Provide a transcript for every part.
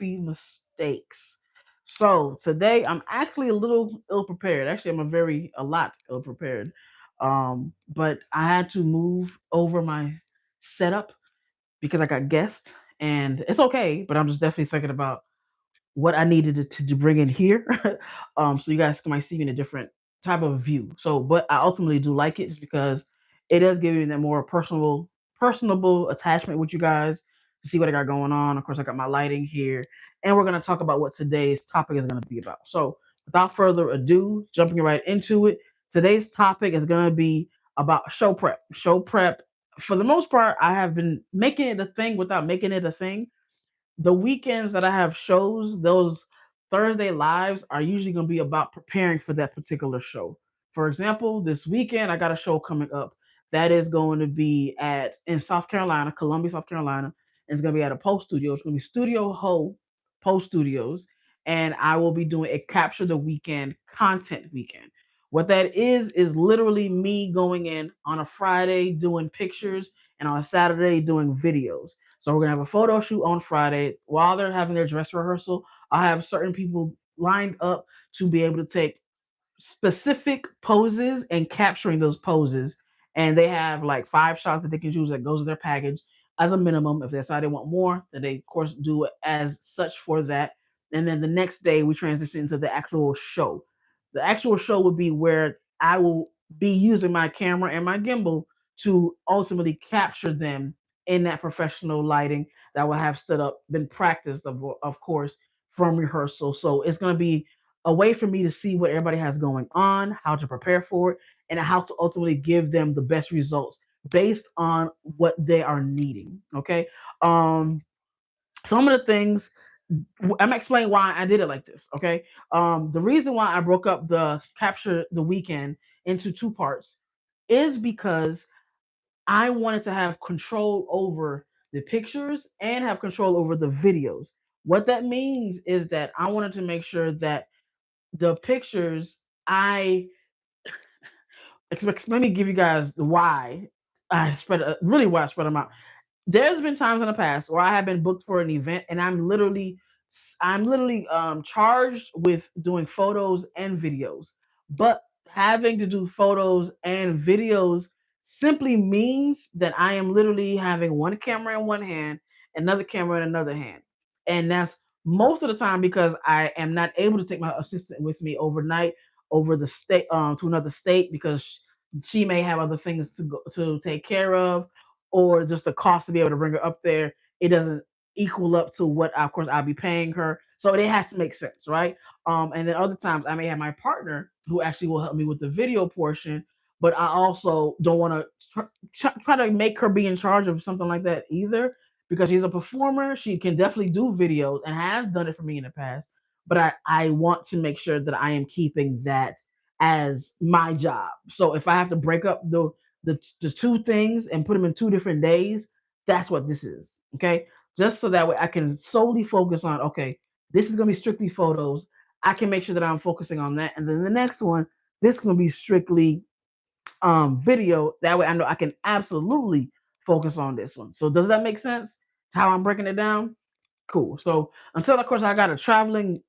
mistakes. So today I'm actually a little ill prepared. Actually, a lot ill prepared. But I had to move over my setup because I got guests, and it's okay. But I'm just definitely thinking about what I needed to bring in here. So you guys might see me in a different type of view. So, but I ultimately do like it just because it does give you that more personable attachment with you guys to see what I got going on. Of course, I got my lighting here, and we're gonna talk about what today's topic is gonna be about. So, without further ado, jumping right into it, today's topic is gonna be about show prep. Show prep. For the most part, I have been making it a thing without making it a thing. The weekends that I have shows, those Thursday lives are usually going to be about preparing for that particular show. For example, this weekend I got a show coming up that is going to be at in South Carolina, Columbia, South Carolina. And it's going to be at a Post Studio. It's going to be Studio Ho Post Studios, and I will be doing a capture the weekend content weekend. What that is literally me going in on a Friday doing pictures and on a Saturday doing videos. So we're gonna have a photo shoot on Friday while they're having their dress rehearsal. I have certain people lined up to be able to take specific poses and capturing those poses. And they have like 5 shots that they can choose that goes with their package as a minimum. If they decide they want more, then they of course do it as such for that. And then the next day we transition into the actual show. The actual show would be where I will be using my camera and my gimbal to ultimately capture them in that professional lighting that will have set up, been practiced, of course, from rehearsal. So it's going to be a way for me to see what everybody has going on, how to prepare for it, and how to ultimately give them the best results based on what they are needing. Okay. Um, some of the things I'm explaining why I did it like this. Okay. The reason why I broke up the capture the weekend into two parts is because I wanted to have control over the pictures and have control over the videos. What that means is that I wanted to make sure that the pictures I let me give you guys why why I spread them out. There's been times in the past where I have been booked for an event and I'm literally charged with doing photos and videos. But having to do photos and videos simply means that I am literally having one camera in one hand, another camera in another hand. And that's most of the time because I am not able to take my assistant with me overnight over the state to another state because she may have other things to take care of, or just the cost to be able to bring her up there, it doesn't equal up to what of course I'll be paying her. So it has to make sense, right? And then other times I may have my partner who actually will help me with the video portion, but I also don't want to try to make her be in charge of something like that either, because she's a performer. She can definitely do videos and has done it for me in the past, but I want to make sure that I am keeping that as my job. So if I have to break up the two things and put them in 2 different days, that's what this is. Okay. Just so that way I can solely focus on, okay, this is going to be strictly photos. I can make sure that I'm focusing on that. And then the next one, this is going to be strictly video. That way I know I can absolutely focus on this one. So does that make sense? How I'm breaking it down? Cool. So until of course I got a traveling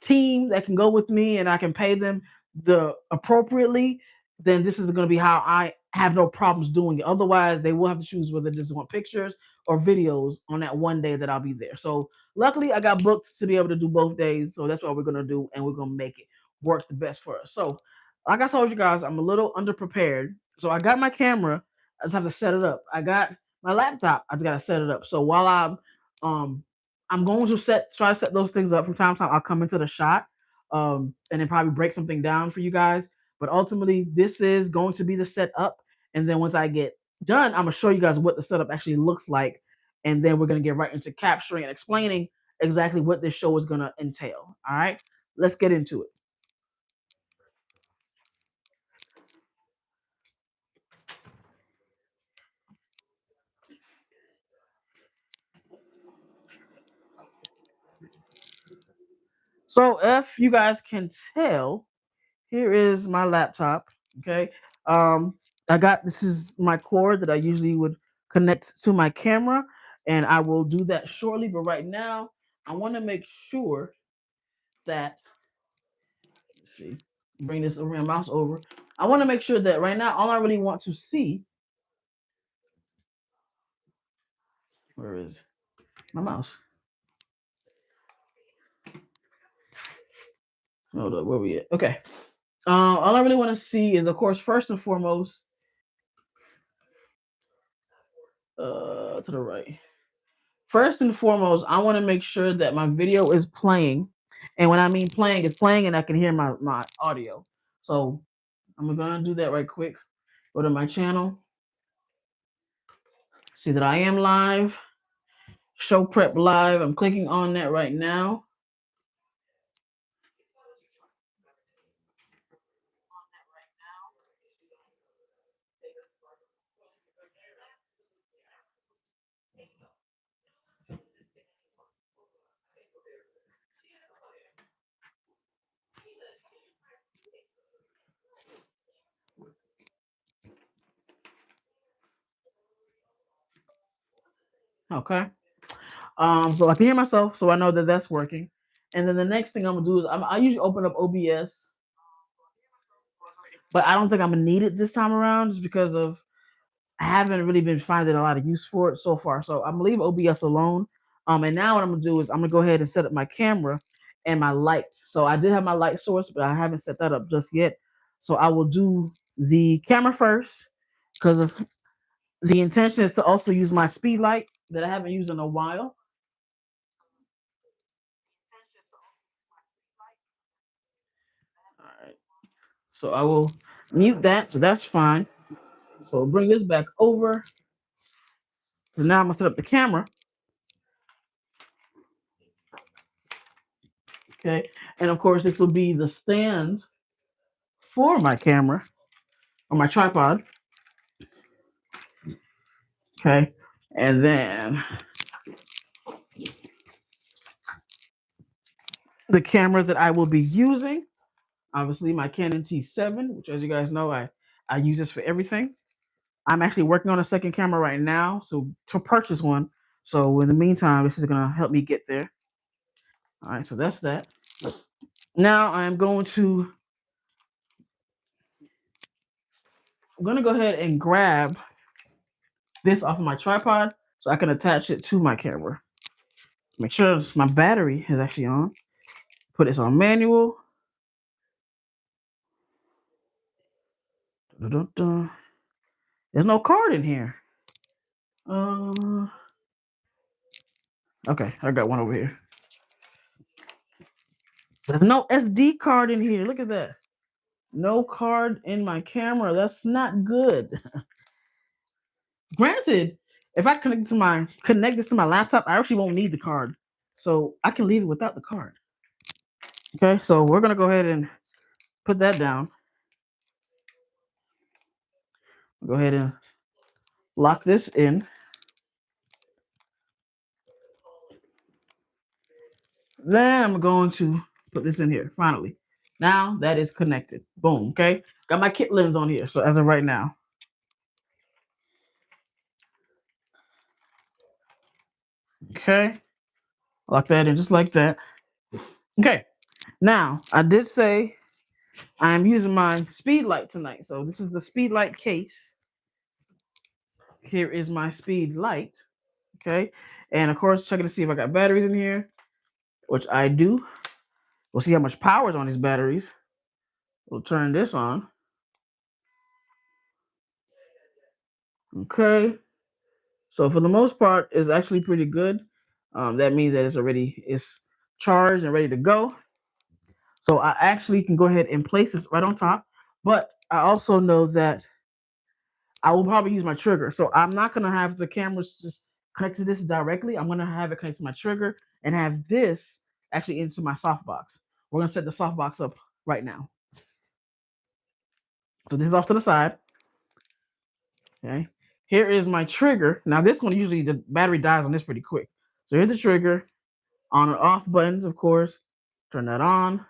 team that can go with me and I can pay them the appropriately, then this is going to be how I have no problems doing it. Otherwise, they will have to choose whether they just want pictures or videos on that one day that I'll be there. So luckily, I got booked to be able to do both days. So that's what we're going to do, and we're going to make it work the best for us. So, like I told you guys, I'm a little underprepared. So I got my camera. I just have to set it up. I got my laptop. I just got to set it up. So while um I'm going to try to set those things up from time to time. I'll come into the shot and then probably break something down for you guys. But ultimately, this is going to be the setup. And then once I get done, I'm gonna show you guys what the setup actually looks like. And then we're gonna get right into capturing and explaining exactly what this show is gonna entail. All right, let's get into it. So if you guys can tell, here is my laptop. Okay. Um, I got this is my cord that I usually would connect to my camera, and I will do that shortly. But right now, I want to make sure that, let's see, bring this over my mouse over. I want to make sure that right now, all I really want to see, where is my mouse? Hold up, where we at? Okay. All I really want to see is, of course, first and foremost, to the right. First and foremost, I want to make sure that my video is playing, and when I mean playing, it's playing, and I can hear my audio. So I'm gonna do that right quick. Go to my channel, see that I am live. Show prep live. I'm clicking on that right now. Okay. So I can hear myself, so I know that that's working. And then the next thing I'm gonna do is I usually open up OBS, but I don't think I'm gonna need it this time around, just because of I haven't really been finding a lot of use for it so far. So I'm gonna leave OBS alone. And now what I'm gonna do is I'm gonna go ahead and set up my camera and my light. So I did have my light source, but I haven't set that up just yet. So I will do the camera first, because of the intention is to also use my speed light that I haven't used in a while. All right. So I will mute that. So that's fine. So bring this back over. So now I'm gonna set up the camera. Okay. And of course, this will be the stand for my camera on my tripod. Okay. And then the camera that I will be using, obviously my Canon T7, which, as you guys know, I use this for everything. I'm actually working on a second camera right now, so to purchase one. So in the meantime, this is gonna help me get there. All right, so that's that. Now I'm gonna go ahead and grab this off of my tripod so I can attach it to my camera. Make sure my battery is actually on. Put this on manual. Dun-dun-dun. There's no card in here. Okay, I got one over here. There's no SD card in here. Look at that. No card in my camera. That's not good. Granted, if I connect this to my laptop, I actually won't need the card. So I can leave it without the card. Okay, so we're gonna go ahead and put that down. Go ahead and lock this in. Then I'm going to put this in here, finally. Now that is connected. Boom, okay? Got my kit lens on here, so as of right now. Okay, lock that in just like that. Okay, now I did say I'm using my speed light tonight. So this is the speed light case. Here is my speed light. Okay, and of course, checking to see if I got batteries in here, which I do. We'll see how much power is on these batteries. We'll turn this on. Okay, so for the most part, it's actually pretty good. That means that it's charged and ready to go. So I actually can go ahead and place this right on top. But I also know that I will probably use my trigger. So I'm not gonna have the cameras just connect to this directly. I'm gonna have it connect to my trigger and have this actually into my softbox. We're gonna set the softbox up right now. So this is off to the side. Okay. Here is my trigger. Now this one, usually the battery dies on this pretty quick. So here's the trigger, on and off buttons, of course. Turn that on.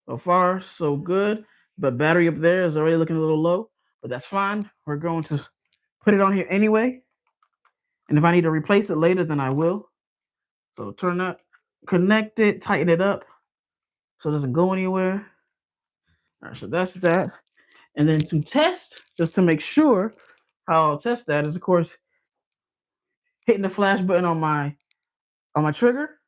So far, so good. But battery up there is already looking a little low, but that's fine. We're going to put it on here anyway. And if I need to replace it later, then I will. So turn that, connect it, tighten it up so it doesn't go anywhere. All right, so that's that. And then to test, just to make sure, how I'll test that is, of course, hitting the flash button on my trigger.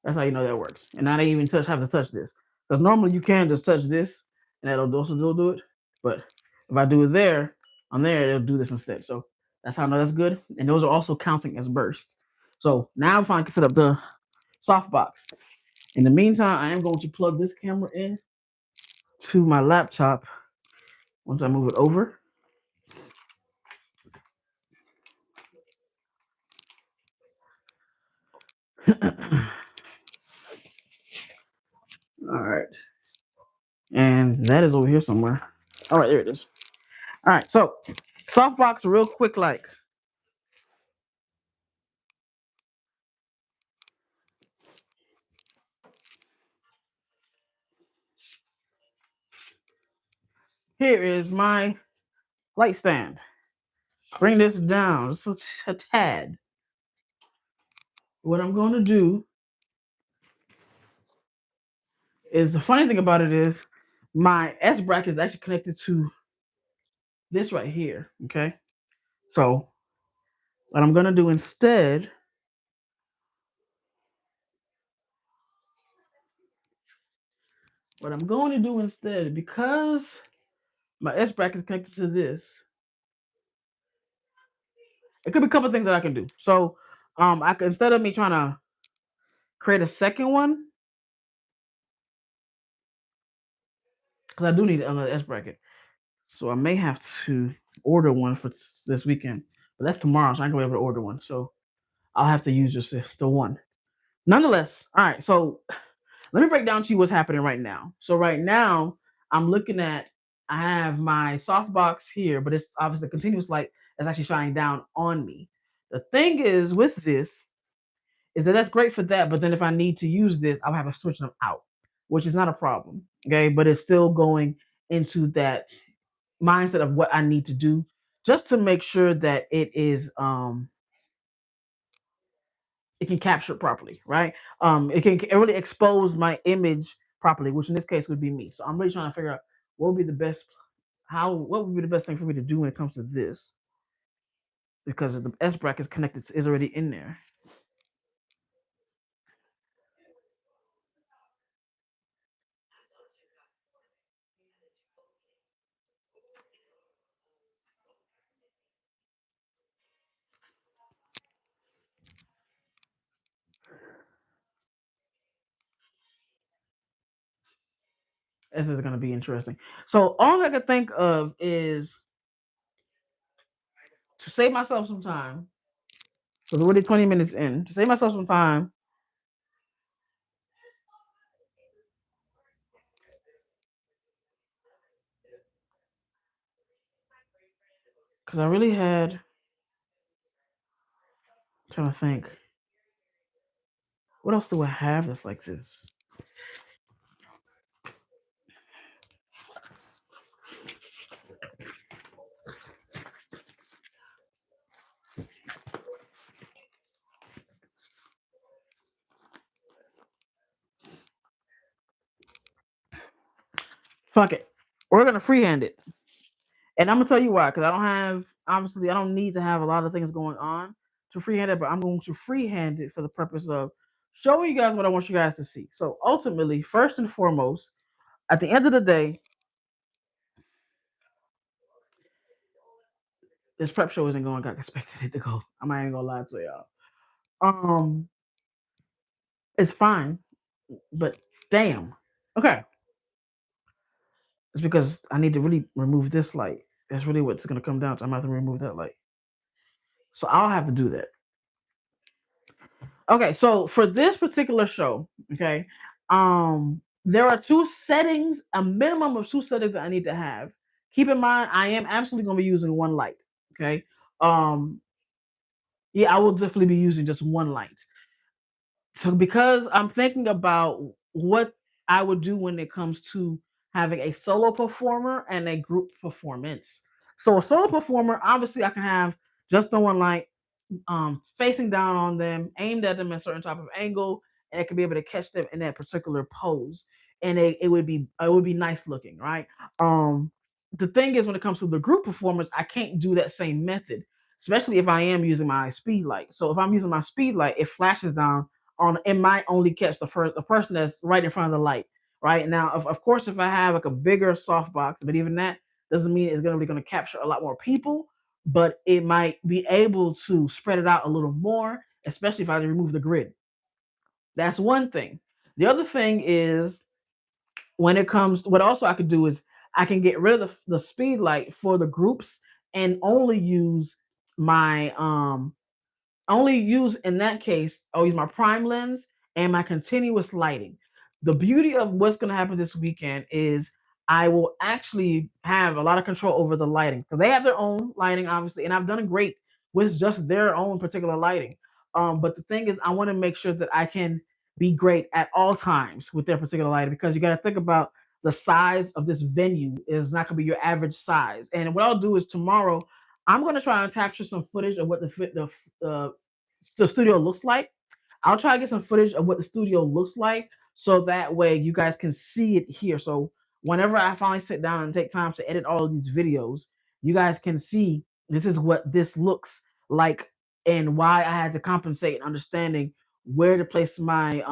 That's how you know that works. And I didn't even have to touch this. Because normally you can just touch this and that'll also do it. But if I do it there, on there, it'll do this instead. So that's how I know that's good. And those are also counting as bursts. So now I'm fine to set up the softbox. In the meantime, I am going to plug this camera in to my laptop once I move it over. All right. And that is over here somewhere. All right, there it is. All right, so softbox, real quick, like here is my light stand. Bring this down just a tad. What I'm going to do is, the funny thing about it is my S bracket is actually connected to this right here. Okay, so what I'm going to do instead, because my S bracket is connected to this, it could be a couple of things that I can do. So I could, instead of me trying to create a second one, because I do need another S bracket. So I may have to order one for this weekend, but that's tomorrow, so I ain't gonna be able to order one. So I'll have to use just the one. Nonetheless, all right. So let me break down to you what's happening right now. So right now, I'm looking at, I have my softbox here, but it's obviously continuous light that's actually shining down on me. The thing is with this is that that's great for that, but then if I need to use this, I'll have to switch them out, which is not a problem. Okay, but it's still going into that mindset of what I need to do just to make sure that it can capture it properly, right? It really expose my image properly, which in this case would be me. So I'm really trying to figure out what would be the best what would be the best thing for me to do when it comes to this, because the S bracket is connected is already in there. This is going to be interesting. So all I can think of is to save myself some time. So we're already 20 minutes in. To save myself some time, because I really had, trying to think, what else do I have that's like this? Fuck it. We're gonna freehand it. And I'm gonna tell you why, because I don't need to have a lot of things going on to freehand it, but I'm going to freehand it for the purpose of showing you guys what I want you guys to see. So ultimately, first and foremost, at the end of the day, this prep show isn't going like I expected it to go. I'm not even gonna lie to y'all. Um, it's fine, but damn. Okay. It's because I need to really remove this light. That's really what it's gonna come down to. I'm gonna have to remove that light. So I'll have to do that. Okay, so for this particular show, okay, there are two settings, a minimum of two settings that I need to have. Keep in mind, I am absolutely going to be using one light. Okay, um, yeah, I will definitely be using just one light. So because I'm thinking about what I would do when it comes to having a solo performer and a group performance. So a solo performer, obviously, I can have just the one light facing down on them, aimed at them in a certain type of angle, and it could be able to catch them in that particular pose. And it would be nice looking, right? Um, the thing is, when it comes to the group performance, I can't do that same method, especially if I am using my speed light. So if I'm using my speed light, it flashes down on. It might only catch the person that's right in front of the light. Right now, of course, if I have like a bigger softbox, but even that doesn't mean it's going to capture a lot more people, but it might be able to spread it out a little more, especially if I remove the grid. That's one thing. The other thing is, when it comes to what also I could do is, I can get rid of the speed light for the groups and only use my only use in that case, I'll use my prime lens and my continuous lighting. The beauty of what's going to happen this weekend is I will actually have a lot of control over the lighting. So they have their own lighting, obviously, and I've done great with just their own particular lighting. But the thing is, I want to make sure that I can be great at all times with their particular lighting, because you got to think about the size of this venue is not going to be your average size. And what I'll do is tomorrow, I'm going to try and capture some footage of what the studio looks like. I'll try to get some footage of what the studio looks like, so that way you guys can see it here. So whenever I finally sit down and take time to edit all of these videos, you guys can see this is what this looks like, and why I had to compensate and understanding where to place my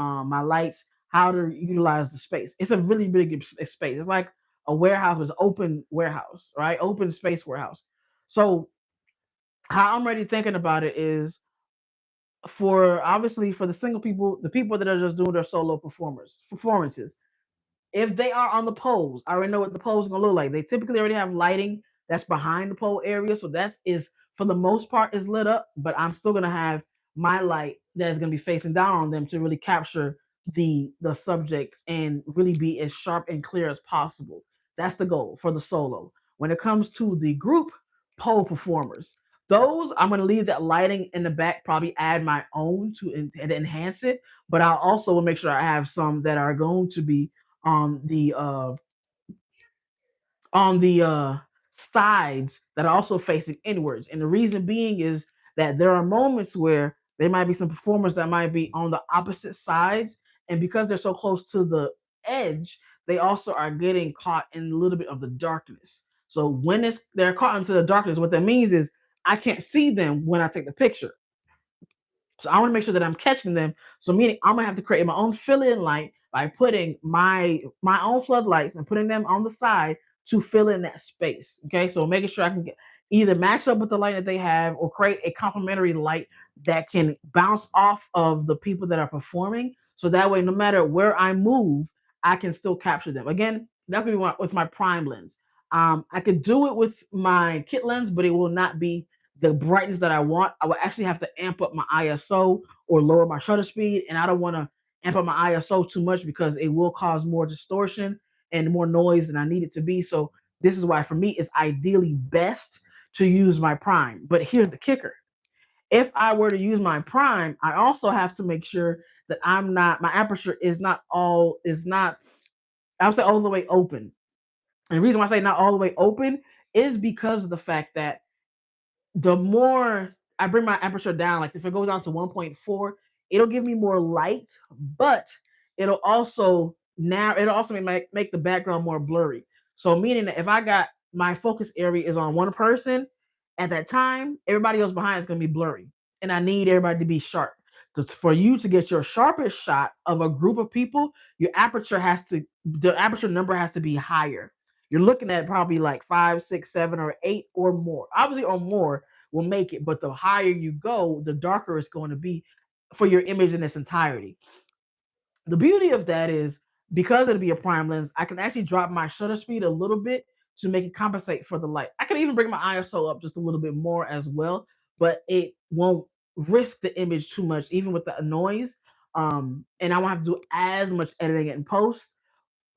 lights, how to utilize the space. It's a really big space. It's like a warehouse, it's open warehouse, right? Open space warehouse. So how I'm already thinking about it is, for obviously for the single people, the people that are just doing their solo performances, if they are on the poles, I already know what the poles are gonna look like. They typically already have lighting that's behind the pole area, so that's is for the most part is lit up. But I'm still gonna have my light that is gonna be facing down on them to really capture the subject and really be as sharp and clear as possible. That's the goal for the solo. When it comes to the group pole performers, those I'm gonna leave that lighting in the back, probably add my own to enhance it. But I'll also make sure I have some that are going to be on the sides that are also facing inwards. And the reason being is that there are moments where there might be some performers that might be on the opposite sides, and because they're so close to the edge, they also are getting caught in a little bit of the darkness. So when they're caught into the darkness, what that means is I can't see them when I take the picture. So I want to make sure that I'm catching them. So meaning I'm gonna have to create my own fill-in light by putting my own floodlights and putting them on the side to fill in that space. Okay, so making sure I can either match up with the light that they have, or create a complementary light that can bounce off of the people that are performing. So that way, no matter where I move, I can still capture them. Again, that could be with my prime lens. I could do it with my kit lens, but it will not be the brightness that I want. I will actually have to amp up my ISO or lower my shutter speed, and I don't want to amp up my ISO too much because it will cause more distortion and more noise than I need it to be. So this is why for me it's ideally best to use my prime. But here's the kicker. If I were to use my prime, I also have to make sure that my aperture is not I would say all the way open. And the reason why I say not all the way open is because of the fact that the more I bring my aperture down, like if it goes down to 1.4, it'll give me more light, but it'll also make the background more blurry. So meaning that if I got my focus area is on one person at that time, everybody else behind is gonna be blurry. And I need everybody to be sharp. So for you to get your sharpest shot of a group of people, the aperture number has to be higher. You're looking at probably like 5, 6, 7, or 8 or more. Obviously, or more will make it, but the higher you go, the darker it's going to be for your image in its entirety. The beauty of that is, because it'll be a prime lens, I can actually drop my shutter speed a little bit to make it compensate for the light. I can even bring my ISO up just a little bit more as well, but it won't risk the image too much, even with the noise. And I won't have to do as much editing in post,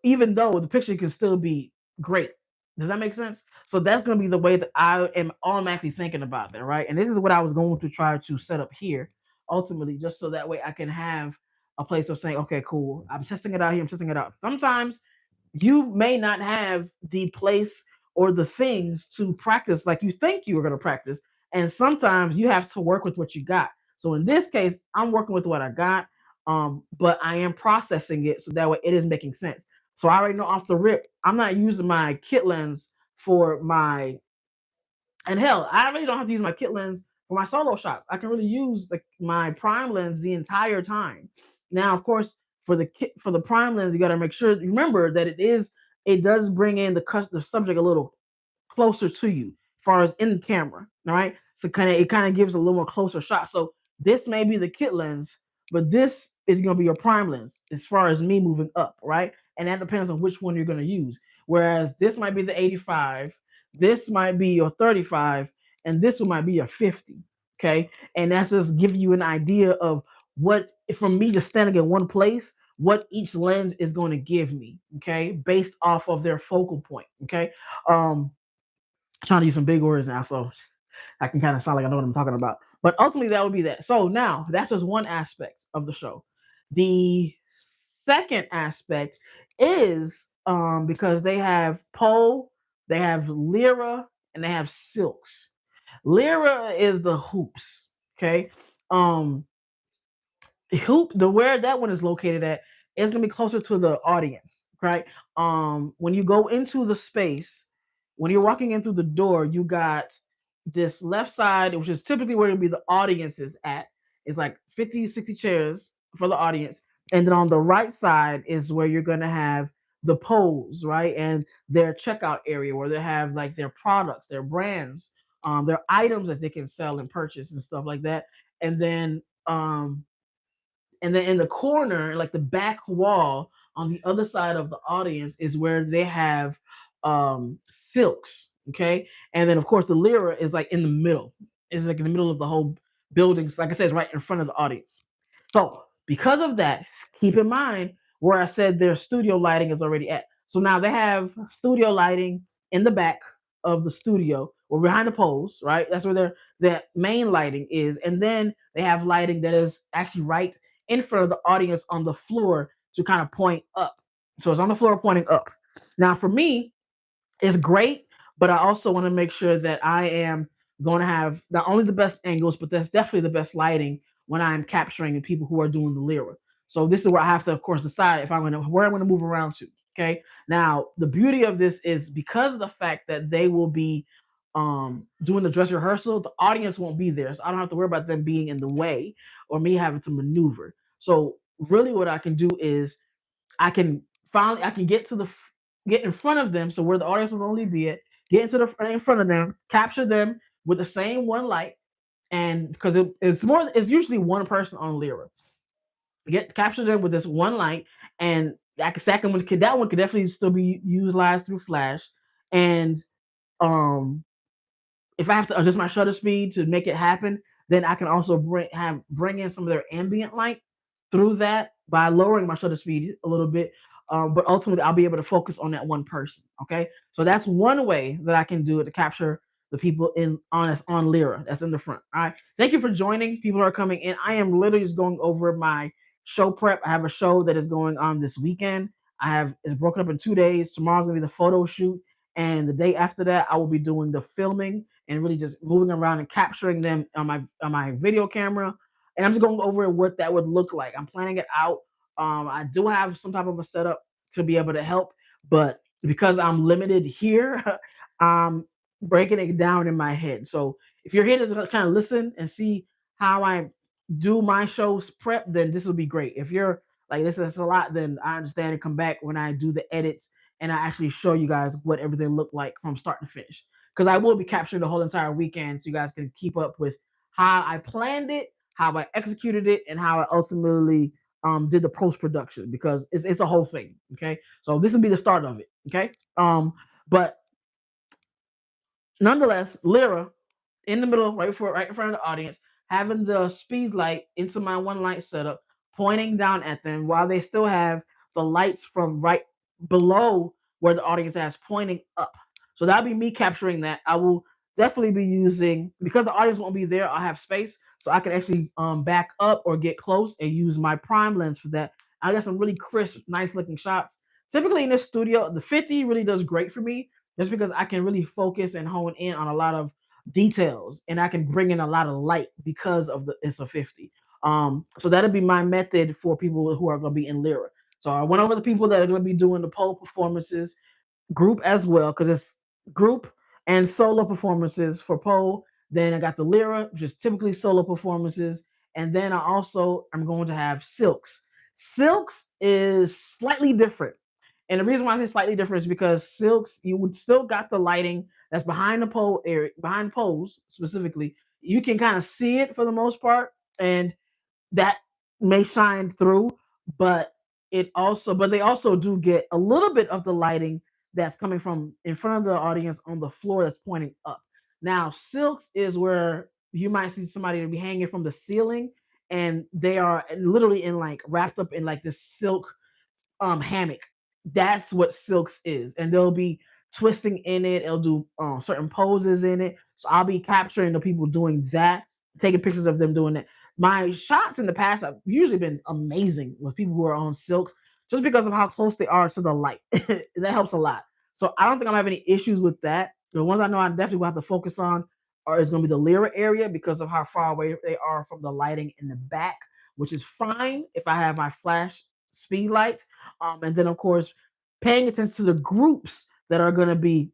even though the picture can still be great. Does that make sense? So that's going to be the way that I am automatically thinking about that, right? And this is what I was going to try to set up here ultimately, just so that way I can have a place of saying, okay, cool, I'm testing it out here, I'm testing it out. Sometimes you may not have the place or the things to practice like you think you were going to practice. And sometimes you have to work with what you got. So in this case, I'm working with what I got, but I am processing it so that way it is making sense. So I already know off the rip, I'm not using my kit lens for my, and hell, I really don't have to use my kit lens for my solo shots. I can really use my prime lens the entire time. Now, of course, for the kit for the prime lens, you got to make sure remember that it does bring in the subject a little closer to you, as far as in the camera. All right, so it kind of gives a little more closer shot. So this may be the kit lens, but this is going to be your prime lens as far as me moving up, right? And that depends on which one you're going to use. Whereas this might be the 85, this might be your 35, and this one might be a 50. Okay, and that's just give you an idea of what from me just standing in one place, what each lens is going to give me. Okay, based off of their focal point. Okay, um, trying to use some big words now, so I can kind of sound like I know what I'm talking about. But ultimately, that would be that. So now that's just one aspect of the show. The second aspect is because they have pole, they have lyra, and they have silks. Lyra is the hoops. Okay. Um, hoop the where that one is located at is gonna be closer to the audience, right? When you go into the space, when you're walking in through the door, you got this left side, which is typically where it'll be the audience is at. It's like 50, 60 chairs for the audience. And then on the right side is where you're gonna have the poles, right? And their checkout area where they have like their products, their brands, their items that they can sell and purchase and stuff like that. And then and then in the corner, like the back wall on the other side of the audience, is where they have silks. Okay. And then, of course, the lyra is like in the middle. It's like in the middle of the whole building. So like I said, it's right in front of the audience. So, because of that, keep in mind where I said their studio lighting is already at. So now they have studio lighting in the back of the studio or behind the poles, right? That's where their main lighting is. And then they have lighting that is actually right in front of the audience on the floor to kind of point up. So it's on the floor pointing up. Now, for me, it's great, but I also want to make sure that I am going to have not only the best angles, but that's definitely the best lighting when I'm capturing the people who are doing the lyra. So this is where I have to, of course, decide if I'm going to where I'm going to move around to. Okay. Now the beauty of this is because of the fact that they will be doing the dress rehearsal, the audience won't be there, so I don't have to worry about them being in the way or me having to maneuver. So really, what I can do is I can get in front of them, so where the audience will only be at, get into the in front of them, capture them with the same one light, and because it's usually one person on lyra, get capture them with this one light, and that one could definitely still be utilized through flash, and um if I have to adjust my shutter speed to make it happen, then I can also bring in some of their ambient light through that by lowering my shutter speed a little bit. But ultimately, I'll be able to focus on that one person. Okay, so that's one way that I can do it to capture the people on Lyra that's in the front. All right, thank you for joining. People are coming in. I am literally just going over my show prep. I have a show that is going on this weekend. It's broken up in 2 days. Tomorrow's gonna be the photo shoot, and the day after that, I will be doing the filming and really just moving around and capturing them on my video camera. And I'm just going over what that would look like. I'm planning it out. I do have some type of a setup to be able to help, but because I'm limited here, I'm breaking it down in my head. So if you're here to kind of listen and see how I do my shows prep, then this will be great. If you're like this is a lot, then I understand and come back when I do the edits and I actually show you guys what everything looked like from start to finish because I will be capturing the whole entire weekend so you guys can keep up with how I planned it, how I executed it, and how I ultimately did the post production because it's a whole thing. Okay, so this will be the start of it. Okay, but nonetheless, Lyra in the middle, right in front of the audience, having the speed light into my one light setup, pointing down at them while they still have the lights from right below where the audience is pointing up. So that'll be me capturing that. I will definitely be using because the audience won't be there. I'll have space, so I can actually back up or get close and use my prime lens for that. I got some really crisp, nice looking shots typically in this studio, the 50 really does great for me just because I can really focus and hone in on a lot of details and I can bring in a lot of light because of the it's a 50. So that'll be my method for people who are going to be in Lyra. So I went over the people that are going to be doing the pole performances, group as well, because it's group and solo performances for pole. Then I got the Lyra, which is typically solo performances. And then I also am going to have Silks. Silks is slightly different. And the reason why I say slightly different is because Silks, you would still got the lighting that's behind the pole area, behind poles specifically. You can kind of see it for the most part. And that may shine through, but but they also do get a little bit of the lighting that's coming from in front of the audience on the floor that's pointing up. Now, silks is where you might see somebody to be hanging from the ceiling and they are literally in like wrapped up in like this silk hammock. That's what silks is, and they'll be twisting in it. It'll do certain poses in it. So I'll be capturing the people doing that, taking pictures of them doing that. My shots in the past have usually been amazing with people who are on silks, just because of how close they are to the light. That helps a lot. So I don't think I'm gonna have any issues with that. The ones I know I definitely will have to focus on are is gonna be the Lyra area because of how far away they are from the lighting in the back, which is fine if I have my flash speed light, and then of course paying attention to the groups that are going to be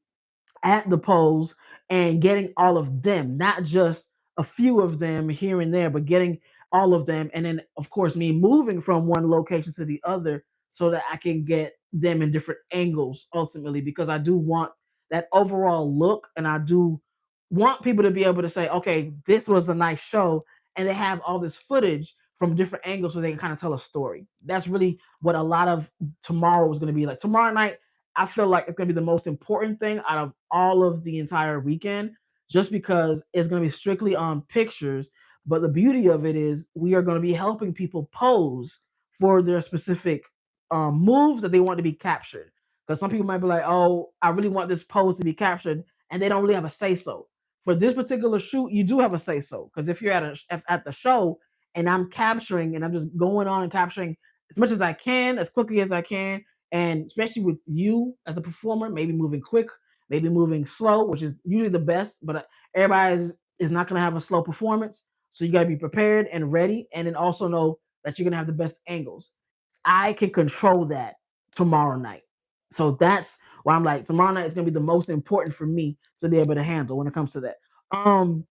at the polls and getting all of them, not just a few of them here and there, but getting all of them. And then, of course, me moving from one location to the other so that I can get them in different angles ultimately, because I do want that overall look. And I do want people to be able to say, okay, this was a nice show. And they have all this footage from different angles so they can kind of tell a story. That's really what a lot of tomorrow is going to be like. Tomorrow night, I feel like it's gonna be the most important thing out of all of the entire weekend, just because it's gonna be strictly on pictures. But the beauty of it is we are gonna be helping people pose for their specific moves that they want to be captured. Because some people might be like, "Oh, I really want this pose to be captured," and they don't really have a say so. For this particular shoot, you do have a say so. Because if you're at the show and I'm capturing and I'm just going on and capturing as much as I can, as quickly as I can, and especially with you as a performer, maybe moving quick, maybe moving slow, which is usually the best, but everybody is not going to have a slow performance. So you got to be prepared and ready, and then also know that you're going to have the best angles. I can control that tomorrow night. So that's why I'm like, tomorrow night is going to be the most important for me to be able to handle when it comes to that. Um,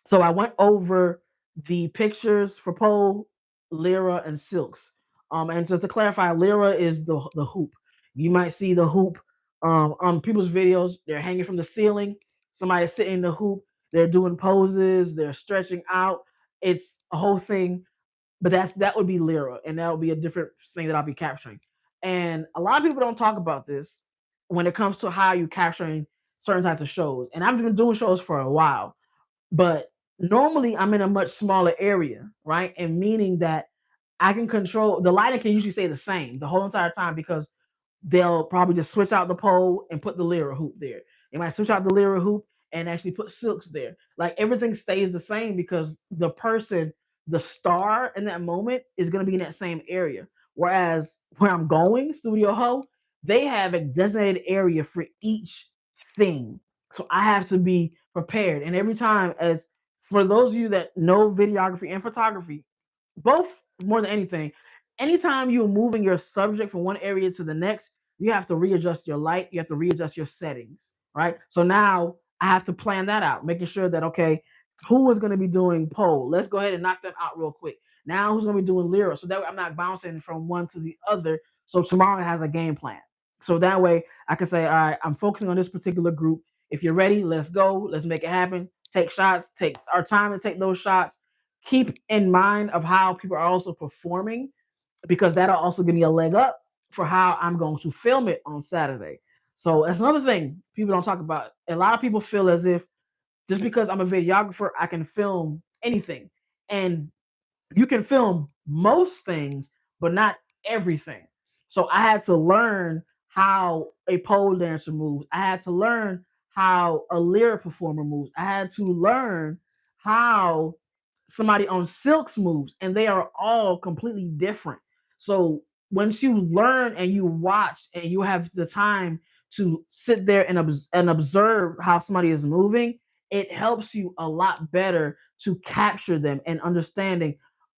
so I went over the pictures for pole, Lyra, and silks. And just to clarify, Lyra is the hoop. You might see the hoop on people's videos. They're hanging from the ceiling. Somebody's sitting in the hoop. They're doing poses. They're stretching out. It's a whole thing. But that would be Lyra, and that would be a different thing that I'll be capturing. And a lot of people don't talk about this when it comes to how you capturing certain types of shows. And I've been doing shows for a while, but normally I'm in a much smaller area, right? And meaning that I can control the lighting can usually stay the same the whole entire time because they'll probably just switch out the pole and put the Lyra hoop there. They might switch out the Lyra hoop and actually put silks there. Like everything stays the same because the person, the star in that moment is going to be in that same area. Whereas where I'm going, Studio Ho, they have a designated area for each thing. So I have to be prepared. And every time, as for those of you that know videography and photography, both more than anything, anytime you're moving your subject from one area to the next, you have to readjust your light, you have to readjust your settings, right? So now I have to plan that out, making sure that, okay, who is going to be doing pole? Let's go ahead and knock them out real quick. Now who's going to be doing Lyra? So that way I'm not bouncing from one to the other. So tomorrow has a game plan. So that way I can say, all right, I'm focusing on this particular group. If you're ready, let's go. Let's make it happen. Take shots, take our time to take those shots. Keep in mind of how people are also performing because that'll also give me a leg up for how I'm going to film it on Saturday. So that's another thing people don't talk about. A lot of people feel as if just because I'm a videographer, I can film anything. And you can film most things, but not everything. So I had to learn how a pole dancer moves. I had to learn how a lyric performer moves. I had to learn how somebody on silks moves, and they are all completely different. So once you learn and you watch and you have the time to sit there and, and observe how somebody is moving, it helps you a lot better to capture them and understanding,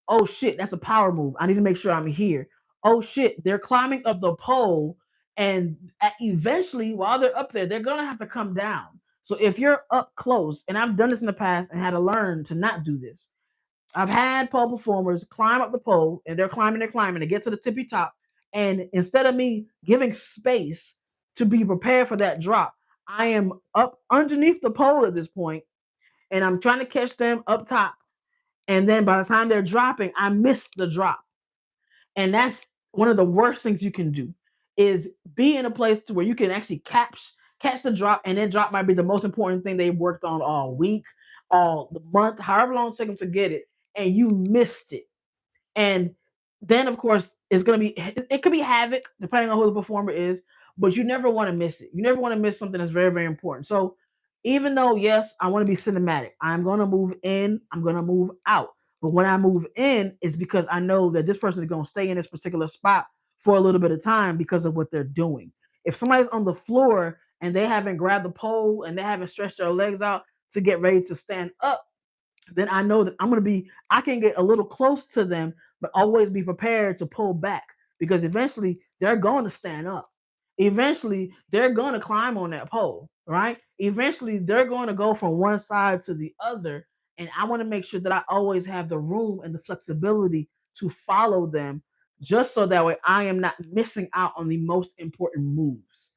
oh shit, that's a power move. I need to make sure I'm here. Oh shit, they're climbing up the pole, and eventually, while they're up there, they're gonna have to come down. So if you're up close, and I've done this in the past and had to learn to not do this, I've had pole performers climb up the pole and they're climbing to get to the tippy top. And instead of me giving space to be prepared for that drop, I am up underneath the pole at this point and I'm trying to catch them up top. And then by the time they're dropping, I miss the drop. And that's one of the worst things you can do is be in a place to where you can actually catch the drop, and that drop might be the most important thing they worked on all week, all the month, however long it took them to get it, and you missed it. And then, of course, it's gonna be it could be havoc depending on who the performer is, but you never want to miss it. You never want to miss something that's very, very important. So even though yes, I want to be cinematic, I'm gonna move in, I'm gonna move out. But when I move in, it's because I know that this person is gonna stay in this particular spot for a little bit of time because of what they're doing. If somebody's on the floor and they haven't grabbed the pole and they haven't stretched their legs out to get ready to stand up, then I know that I can get a little close to them, but always be prepared to pull back because eventually they're going to stand up. Eventually they're going to climb on that pole, right? Eventually they're going to go from one side to the other. And I want to make sure that I always have the room and the flexibility to follow them just so that way I am not missing out on the most important moves.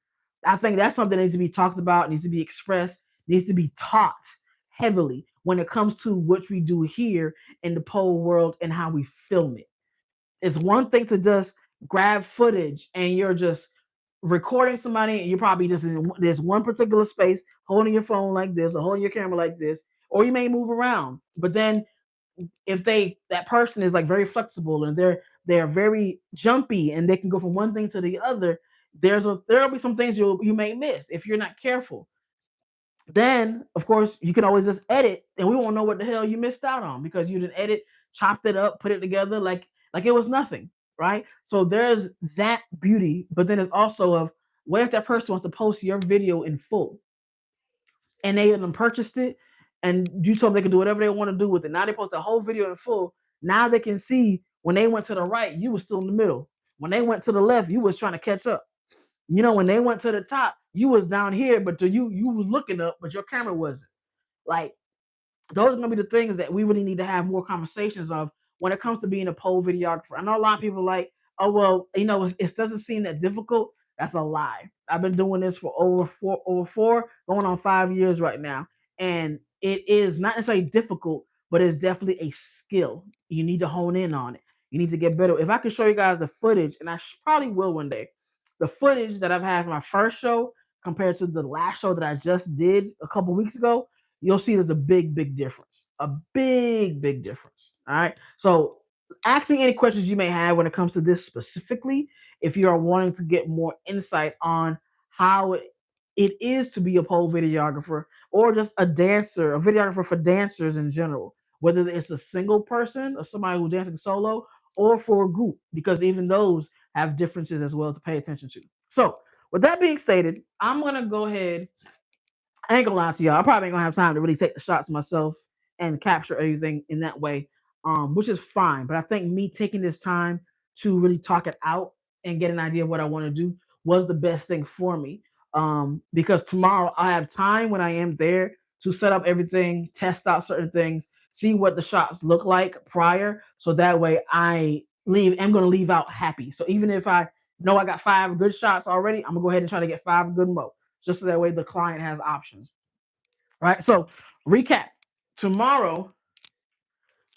I think that's something that needs to be talked about, needs to be expressed, needs to be taught heavily when it comes to what we do here in the pole world and how we film it. It's one thing to just grab footage and you're just recording somebody and you're probably just in this one particular space holding your phone like this or holding your camera like this, or you may move around. But then if that person is like very flexible and they're very jumpy and they can go from one thing to the other, there'll be some things you may miss if you're not careful. Then of course you can always just edit and we won't know what the hell you missed out on because you didn't edit, chopped it up, put it together like it was nothing, right? So there's that beauty, but then there's also of what if that person wants to post your video in full and they even purchased it and you told them they can do whatever they want to do with it. Now they post a whole video in full. Now they can see when they went to the right, you were still in the middle. When they went to the left, you was trying to catch up. When they went to the top, you was down here, but you was looking up, but your camera wasn't. Like those are gonna be the things that we really need to have more conversations of when it comes to being a pole videographer. I know a lot of people are like, oh well, it doesn't seem that difficult. That's a lie. I've been doing this for over four, going on 5 years right now, and it is not necessarily difficult, but it's definitely a skill. You need to hone in on it. You need to get better. If I could show you guys the footage, and I probably will one day, the footage that I've had for my first show compared to the last show that I just did a couple weeks ago, you'll see there's a big, big difference. A big, big difference. All right. So, asking any questions you may have when it comes to this specifically, if you are wanting to get more insight on how it is to be a pole videographer or just a dancer, a videographer for dancers in general, whether it's a single person or somebody who's dancing solo or for a group, because even those have differences as well to pay attention to. So, with that being stated, I'm going to go ahead. I ain't gonna lie to y'all. I probably ain't gonna have time to really take the shots myself and capture everything in that way, which is fine. But I think me taking this time to really talk it out and get an idea of what I want to do was the best thing for me. Because tomorrow I have time when I am there to set up everything, test out certain things, see what the shots look like prior, so that way I'm gonna leave out happy. So even if I know I got 5 good shots already, I'm gonna go ahead and try to get 5 good more just so that way the client has options. Right. So recap. Tomorrow,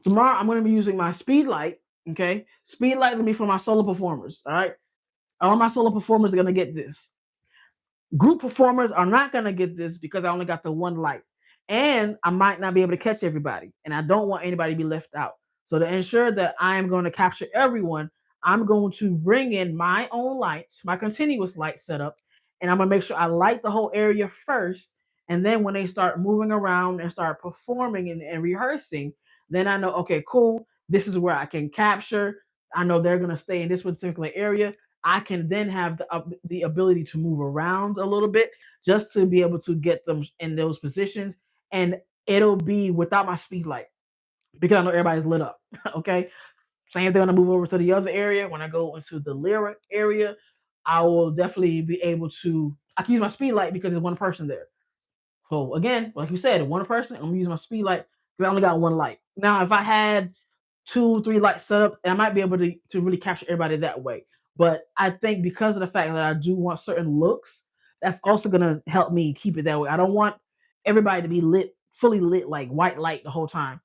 tomorrow I'm going to be using my speed light. Okay. Speed light is going to be for my solo performers. All right. All my solo performers are going to get this. Group performers are not going to get this because I only got the one light. And I might not be able to catch everybody. And I don't want anybody to be left out. So to ensure that I am going to capture everyone, I'm going to bring in my own lights, my continuous light setup, and I'm going to make sure I light the whole area first. And then when they start moving around and start performing and rehearsing, then I know, okay, cool, this is where I can capture. I know they're gonna stay in this particular area. I can then have the ability to move around a little bit just to be able to get them in those positions, and it'll be without my speed light because I know everybody's lit up. Okay, same thing when I move over to the other area. When I go into the lyric area, I will definitely be able to. I can use my speed light because there's one person there. So again, like you said, one person, I'm using my speed light because I only got one light. Now, if I had two, three lights set up, I might be able to really capture everybody that way. But I think because of the fact that I do want certain looks, that's also gonna help me keep it that way. I don't want everybody to be lit, fully lit, like white light the whole time.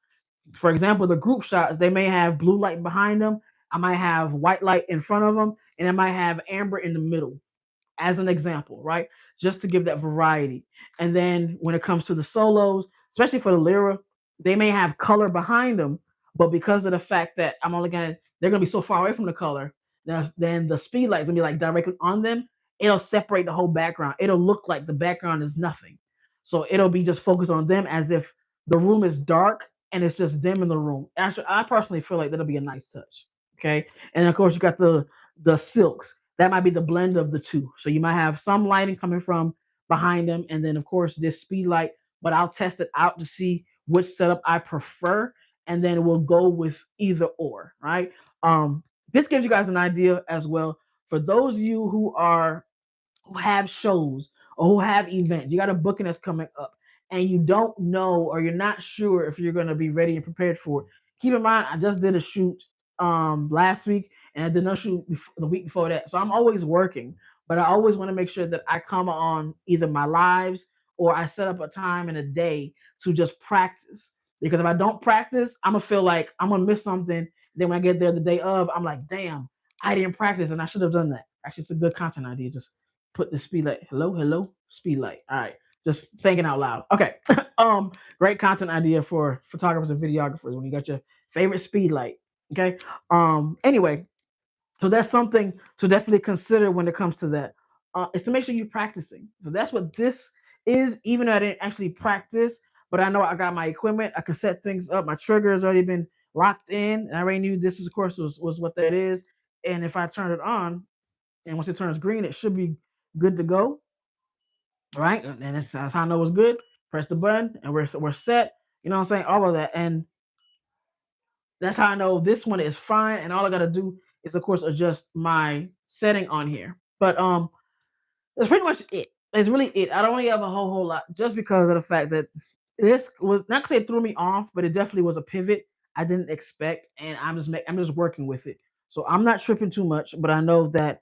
For example, the group shots, they may have blue light behind them. I might have white light in front of them, and I might have amber in the middle as an example, right? Just to give that variety. And then when it comes to the solos, especially for the lyra, they may have color behind them, but because of the fact that they're gonna be so far away from the color, then the speed light's gonna be like directly on them. It'll separate the whole background. It'll look like the background is nothing. So it'll be just focused on them as if the room is dark and it's just them in the room. Actually, I personally feel like that'll be a nice touch. Okay, and of course you got the silks. That might be the blend of the two. So you might have some lighting coming from behind them, and then of course this speed light. But I'll test it out to see which setup I prefer, and then we'll go with either or. Right. This gives you guys an idea as well for those of you who have shows or who have events. You got a booking that's coming up and you don't know or you're not sure if you're going to be ready and prepared for it. Keep in mind, I just did a shoot last week and I did another shoot the week before that. So I'm always working, but I always want to make sure that I come on either my lives or I set up a time and a day to just practice. Because if I don't practice, I'm gonna feel like I'm gonna miss something. Then when I get there the day of, I'm like, damn, I didn't practice and I should have done that. Actually, it's a good content idea. Just put the speed light. Hello, hello, speed light. All right, just thinking out loud. Okay, great content idea for photographers and videographers when you got your favorite speed light. Okay, anyway, so that's something to definitely consider when it comes to that. Is to make sure you're practicing. So that's what this is. Even though I didn't actually practice, but I know I got my equipment. I can set things up. My trigger has already been locked in, and I already knew this was, of course, was what that is. And if I turn it on, and once it turns green, it should be good to go. All right, and that's how I know it's good. Press the button, and we're set. You know what I'm saying? All of that, and that's how I know this one is fine. And all I gotta do is, of course, adjust my setting on here. But that's pretty much it. That's really it. I don't really have a whole lot just because of the fact that this was not to say it threw me off, but it definitely was a pivot I didn't expect, and I'm just working with it. So I'm not tripping too much, but I know that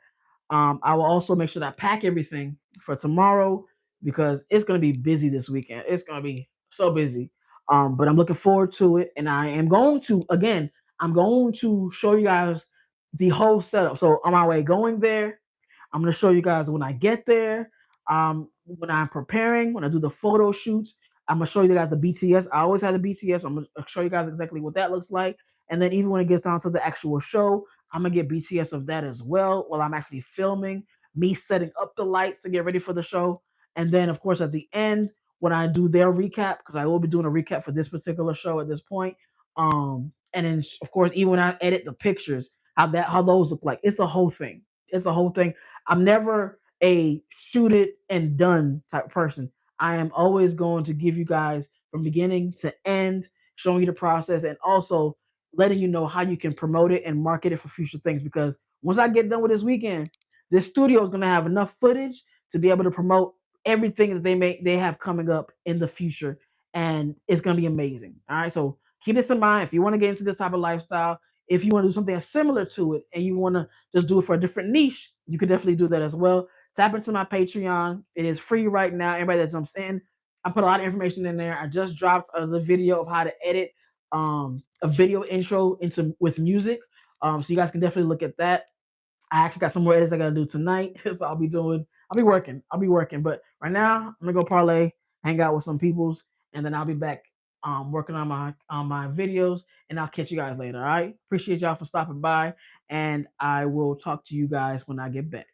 I will also make sure that I pack everything for tomorrow because it's gonna be busy this weekend. It's gonna be so busy. But I'm looking forward to it, and I am going to again. I'm going to show you guys the whole setup. So on my way going there, I'm gonna show you guys when I get there. When I'm preparing, when I do the photo shoots, I'm gonna show you guys the BTS. I always have the BTS. I'm gonna show you guys exactly what that looks like. And then even when it gets down to the actual show, I'm gonna get BTS of that as well while I'm actually filming, me setting up the lights to get ready for the show. And then of course at the end, when I do their recap, because I will be doing a recap for this particular show at this point. And then of course, even when I edit the pictures, how those look like. It's a whole thing. It's a whole thing. I'm never a shoot it and done type person. I am always going to give you guys from beginning to end, showing you the process and also letting you know how you can promote it and market it for future things. Because once I get done with this weekend, this studio is going to have enough footage to be able to promote everything that they have coming up in the future, and it's going to be amazing. All right, so keep this in mind if you want to get into this type of lifestyle. If you want to do something similar to it and you want to just do it for a different niche, you could definitely do that as well. Tap into my Patreon. It is free right now. Everybody that jumps in, I put a lot of information in there. I just dropped the video of how to edit a video intro into with music. So you guys can definitely look at that. I actually got some more edits I gotta do tonight. So I'll be working. But right now, I'm gonna go parlay, hang out with some peoples, and then I'll be back working on my videos, and I'll catch you guys later. All right. Appreciate y'all for stopping by, and I will talk to you guys when I get back.